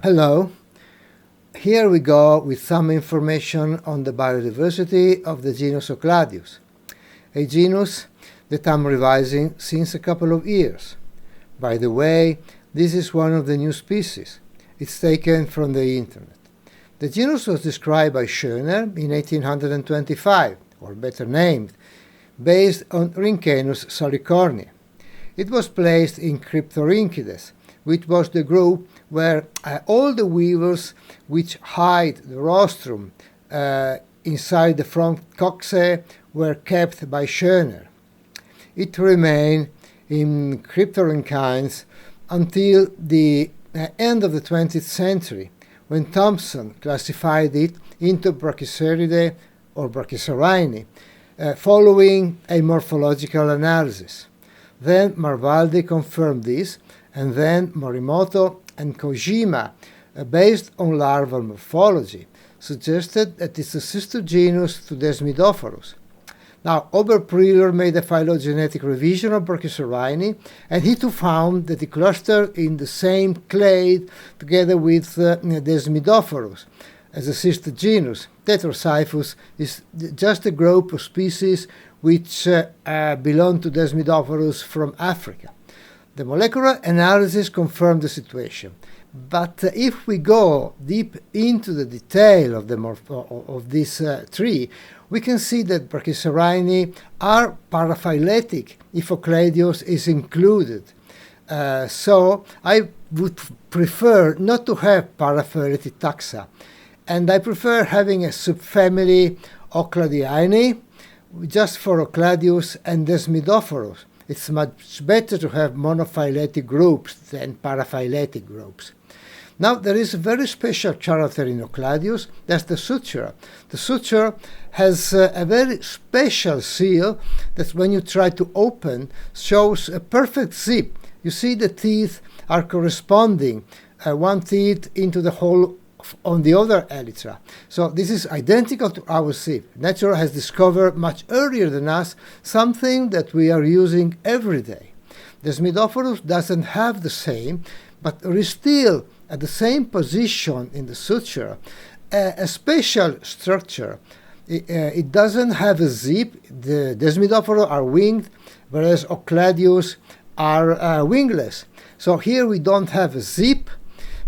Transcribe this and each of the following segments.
Hello, here we go with some information on the biodiversity of the genus Ocladius, a genus that I'm revising since a couple of years. By the way, this is one of the new species. It's taken from the internet. The genus was described by Schöner in 1825, or better named, based on Rhynchaenus salicorni. It was placed in Cryptorhynchides, which was the group where all the weevils which hide the rostrum inside the front coccyx were kept by Schöner. It remained in Cryptorhynchides until the end of the 20th century, when Thomson classified it into Brachyceridae or Brachycerini, following a morphological analysis. Then Marvaldi confirmed this, and then Morimoto and Kojima, based on larval morphology, suggested that it's a sister genus to Desmidophorus. Now, Oberpriller made a phylogenetic revision of Brachycerini, and he too found that it clustered in the same clade together with Desmidophorus as a sister genus. Tetracyphus is just a group of species which belong to Desmidophorus from Africa. The molecular analysis confirmed the situation. But if we go deep into the detail of this tree, we can see that Brachycerini are paraphyletic if Ocladius is included. So I would prefer not to have paraphyletic taxa, and I prefer having a subfamily Ocladiinae just for Ocladius and Desmidophorus. It's much better to have monophyletic groups than paraphyletic groups. Now, there is a very special character in Ocladius, that's the suture. The suture has a very special seal that when you try to open shows a perfect zip. You see the teeth are corresponding, one teeth into the hole on the other elytra. So this is identical to our zip. Nature has discovered much earlier than us something that we are using every day. Desmidophorus doesn't have the same, but there is still at the same position in the suture a special structure. It doesn't have a zip. The Desmidophorus are winged, whereas Ocladius are wingless. So here we don't have a zip,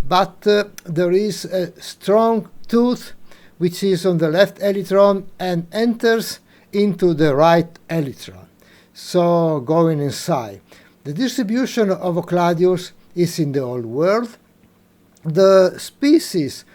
but there is a strong tooth which is on the left elytron and enters into the right elytron, so going inside. The distribution of Ocladius is in the Old World. The species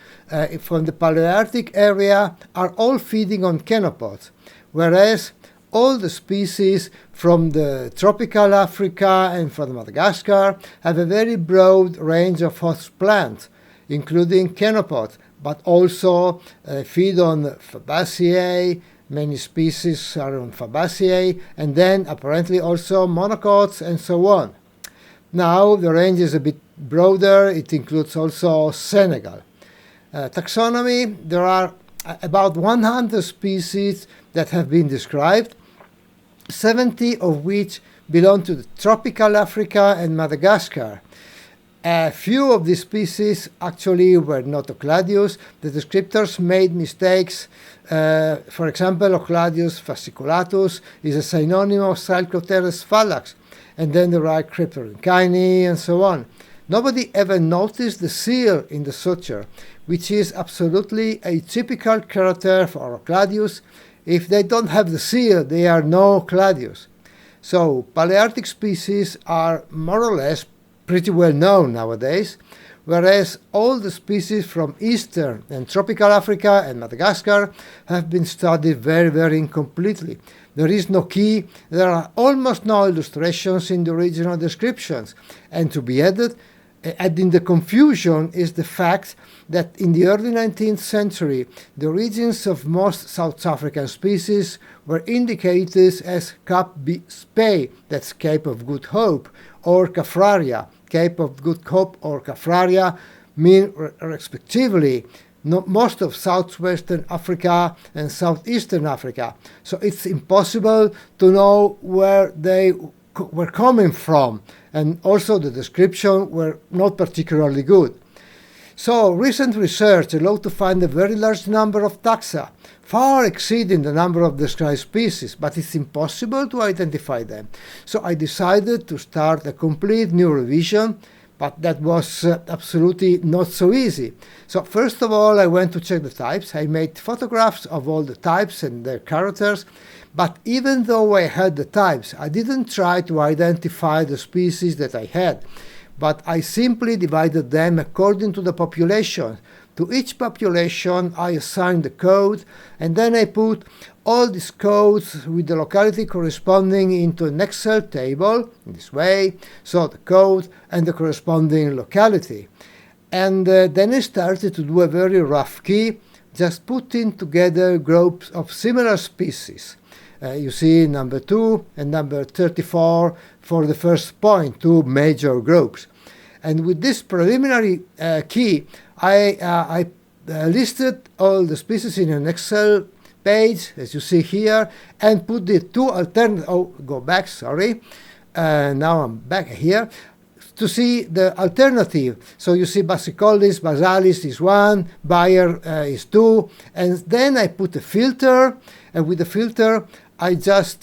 from the Palearctic area are all feeding on cenopods, whereas all the species from the tropical Africa and from Madagascar have a very broad range of host plants, including cenopods, but also feed on Fabaceae. Many species are on Fabaceae, and then apparently also monocots and so on. Now the range is a bit broader. It includes also Senegal. Taxonomy, there are about 100 species that have been described, 70 of which belong to the tropical Africa and Madagascar. A few of these species actually were not Ocladius. The descriptors made mistakes. For example, Ocladius fasciculatus is a synonym of Cycloteres phallax, and then there are Cryptorhynchini and so on. Nobody ever noticed the seal in the suture, which is absolutely a typical character for Ocladius. If they don't have the seal, they are no Ocladius. So Palearctic species are more or less pretty well known nowadays, whereas all the species from eastern and tropical Africa and Madagascar have been studied very, very incompletely. There is no key, there are almost no illustrations in the original descriptions, and to be added, adding the confusion is the fact that in the early 19th century, the origins of most South African species were indicated as Cap B. Spey, that's Cape of Good Hope, or Caffraria. Cape of Good Hope or Caffraria mean respectively most of southwestern Africa and southeastern Africa. So it's impossible to know where they were coming from, and also the description were not particularly good. So recent research allowed to find a very large number of taxa, far exceeding the number of described species, but it's impossible to identify them. So I decided to start a complete new revision, but that was absolutely not so easy. So first of all, I went to check the types. I made photographs of all the types and their characters, but even though I had the types, I didn't try to identify the species that I had, but I simply divided them according to the population. To each population, I assigned the code, and then I put all these codes with the locality corresponding into an Excel table, in this way, so the code and the corresponding locality. And then I started to do a very rough key, just putting together groups of similar species. You see number 2 and number 34 for the first point, 2 major groups. And with this preliminary key, I listed all the species in an Excel page, as you see here, and put the 2 alternate. Oh, go back, sorry. Now I'm back here to see the alternative. So you see Bassicolis, Basalis is 1, Bayer is 2, and then I put a filter, and with the filter I just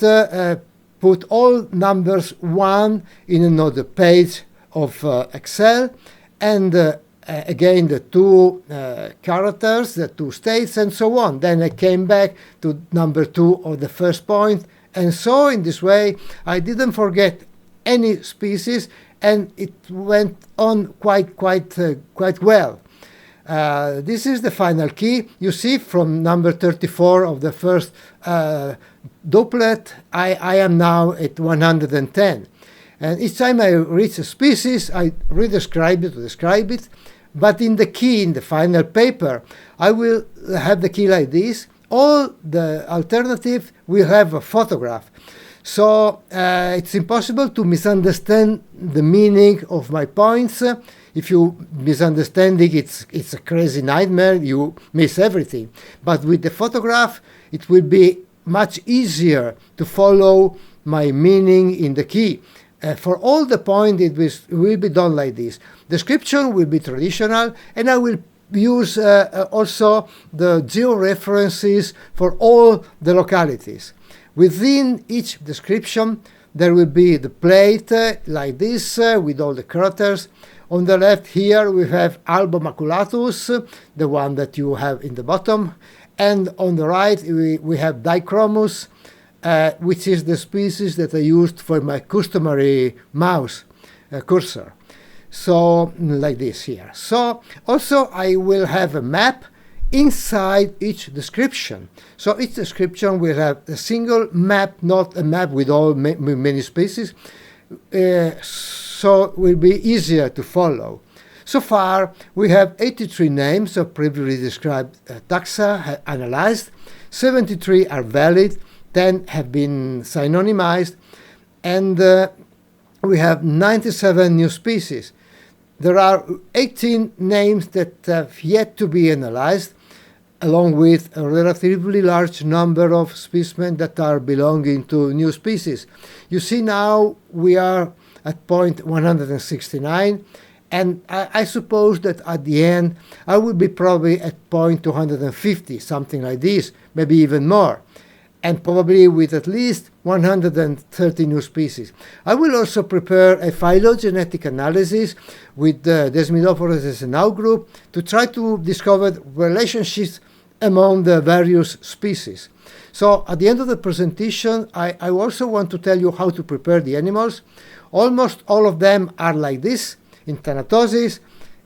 put all numbers 1 in another page of Excel, and again the 2 characters, the 2 states, and so on. Then I came back to number 2 of the first point, and so in this way I didn't forget any species, and it went on quite well. This is the final key. You see from number 34 of the first duplet, I am now at 110. And each time I reach a species, I redescribe it, describe it. But in the key, in the final paper, I will have the key like this. All the alternative will have a photograph. So it's impossible to misunderstand the meaning of my points. If you misunderstand it, it's a crazy nightmare. You miss everything. But with the photograph, it will be much easier to follow my meaning in the key. For all the points, it will be done like this. Description will be traditional, and I will use also the georeferences for all the localities. Within each description, there will be the plate like this with all the characters. On the left here, we have Albo maculatus, the one that you have in the bottom. And on the right, we have Dichromus, which is the species that I used for my customary mouse cursor. So like this here. So also I will have a map inside each description. So each description will have a single map, not a map with all many species. So it will be easier to follow. So far, we have 83 names of previously described taxa analyzed. 73 are valid. 10 have been synonymized, and we have 97 new species. There are 18 names that have yet to be analyzed, along with a relatively large number of specimens that are belonging to new species. You see now we are at point 169, and I suppose that at the end I will be probably at point 250, something like this, maybe even more, and probably with at least 130 new species. I will also prepare a phylogenetic analysis with the Desmidophorus as an outgroup to try to discover relationships among the various species. So at the end of the presentation, I also want to tell you how to prepare the animals. Almost all of them are like this, in thanatosis,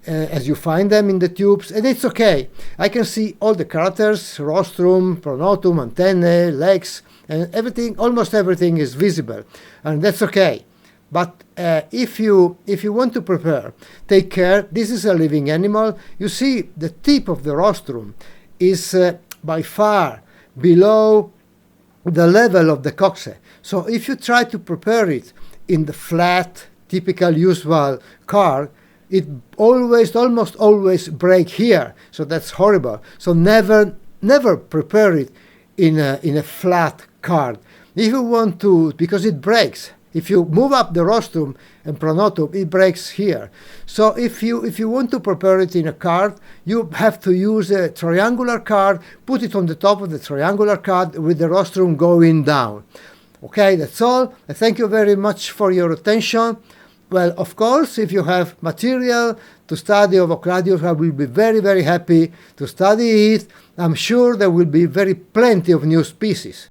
as you find them in the tubes, and it's okay. I can see all the characters, rostrum, pronotum, antennae, legs, and everything, almost everything is visible, and that's okay. But if you want to prepare, take care. This is a living animal. You see the tip of the rostrum is by far below the level of the coccyx. So if you try to prepare it in the flat, typical usual card, it almost always break here. So that's horrible. So never prepare it in a flat card. If you want to, because it breaks. If you move up the rostrum and pronotum, it breaks here. So if you want to prepare it in a card, you have to use a triangular card, put it on the top of the triangular card with the rostrum going down. Okay, that's all. I thank you very much for your attention. Well, of course, if you have material to study of Ocladius, I will be very, very happy to study it. I'm sure there will be plenty of new species.